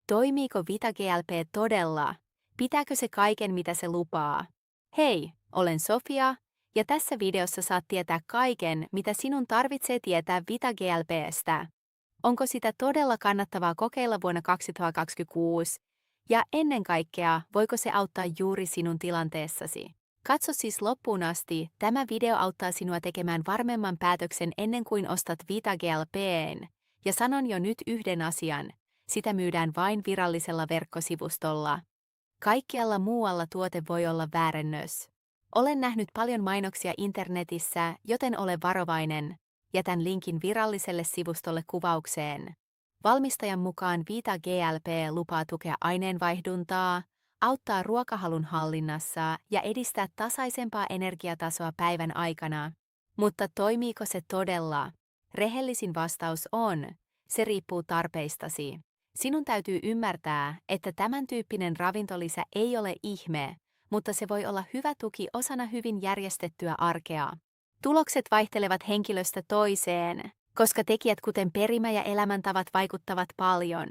Toimiiko VitaGLP todella? Pitääkö se kaiken, mitä se lupaa? Hei, olen Sofia, ja tässä videossa saat tietää kaiken, mitä sinun tarvitsee tietää VitaGLPstä. Onko sitä todella kannattavaa kokeilla vuonna 2026? Ja ennen kaikkea, voiko se auttaa juuri sinun tilanteessasi? Katso siis loppuun asti, tämä video auttaa sinua tekemään varmemman päätöksen ennen kuin ostat VitaGLPn. Ja sanon jo nyt yhden asian. Sitä myydään vain virallisella verkkosivustolla. Kaikkialla muualla tuote voi olla väärennös. Olen nähnyt paljon mainoksia internetissä, joten ole varovainen. Jätän linkin viralliselle sivustolle kuvaukseen. Valmistajan mukaan VitaGLP lupaa tukea aineenvaihduntaa, auttaa ruokahalun hallinnassa ja edistää tasaisempaa energiatasoa päivän aikana. Mutta toimiiko se todella? Rehellisin vastaus on, se riippuu tarpeistasi. Sinun täytyy ymmärtää, että tämän tyyppinen ravintolisä ei ole ihme, mutta se voi olla hyvä tuki osana hyvin järjestettyä arkea. Tulokset vaihtelevat henkilöstä toiseen, koska tekijät kuten perimä ja elämäntavat vaikuttavat paljon.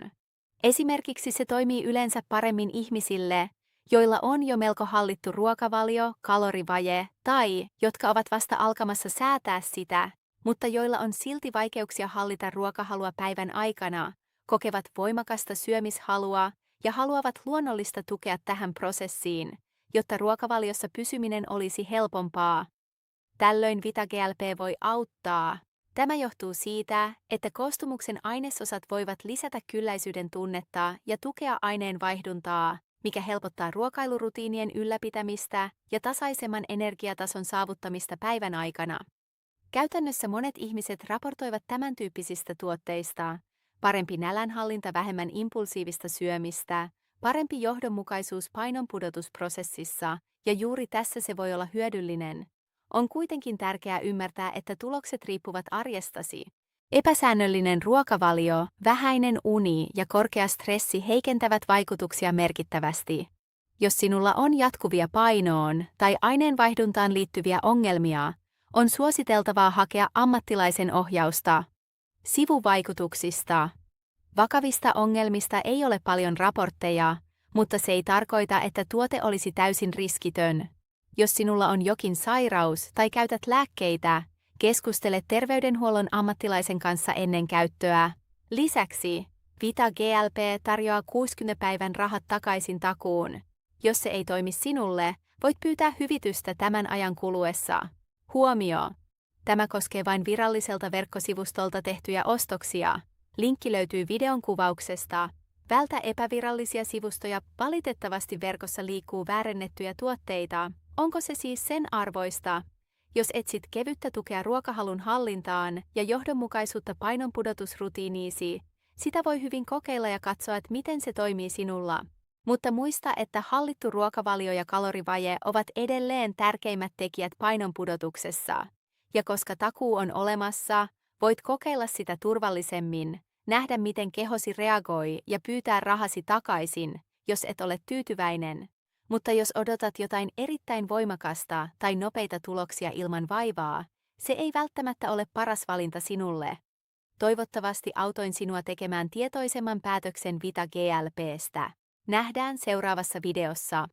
Esimerkiksi se toimii yleensä paremmin ihmisille, joilla on jo melko hallittu ruokavalio, kalorivaje tai jotka ovat vasta alkamassa säätää sitä, mutta joilla on silti vaikeuksia hallita ruokahalua päivän aikana, kokevat voimakasta syömishalua ja haluavat luonnollista tukea tähän prosessiin, jotta ruokavaliossa pysyminen olisi helpompaa. Tällöin VitaGLP voi auttaa. Tämä johtuu siitä, että koostumuksen ainesosat voivat lisätä kylläisyyden tunnetta ja tukea aineenvaihduntaa, mikä helpottaa ruokailurutiinien ylläpitämistä ja tasaisemman energiatason saavuttamista päivän aikana. Käytännössä monet ihmiset raportoivat tämän tyyppisistä tuotteista: parempi nälänhallinta, vähemmän impulsiivista syömistä, parempi johdonmukaisuus painonpudotusprosessissa, ja juuri tässä se voi olla hyödyllinen. On kuitenkin tärkeää ymmärtää, että tulokset riippuvat arjestasi. Epäsäännöllinen ruokavalio, vähäinen uni ja korkea stressi heikentävät vaikutuksia merkittävästi. Jos sinulla on jatkuvia painoon tai aineenvaihduntaan liittyviä ongelmia, on suositeltavaa hakea ammattilaisen ohjausta. Sivuvaikutuksista. Vakavista ongelmista ei ole paljon raportteja, mutta se ei tarkoita, että tuote olisi täysin riskitön. Jos sinulla on jokin sairaus tai käytät lääkkeitä, keskustele terveydenhuollon ammattilaisen kanssa ennen käyttöä. Lisäksi VitaGLP tarjoaa 60 päivän rahat takaisin takuun. Jos se ei toimi sinulle, voit pyytää hyvitystä tämän ajan kuluessa. Huomio! Tämä koskee vain viralliselta verkkosivustolta tehtyjä ostoksia. Linkki löytyy videon kuvauksesta. Vältä epävirallisia sivustoja, valitettavasti verkossa liikkuu väärennettyjä tuotteita. Onko se siis sen arvoista? Jos etsit kevyttä tukea ruokahalun hallintaan ja johdonmukaisuutta painonpudotusrutiiniisi, sitä voi hyvin kokeilla ja katsoa, että miten se toimii sinulla. Mutta muista, että hallittu ruokavalio ja kalorivaje ovat edelleen tärkeimmät tekijät painonpudotuksessa. Ja koska takuu on olemassa, voit kokeilla sitä turvallisemmin, nähdä miten kehosi reagoi ja pyytää rahasi takaisin, jos et ole tyytyväinen. Mutta jos odotat jotain erittäin voimakasta tai nopeita tuloksia ilman vaivaa, se ei välttämättä ole paras valinta sinulle. Toivottavasti autoin sinua tekemään tietoisemman päätöksen VitaGLPstä. Nähdään seuraavassa videossa.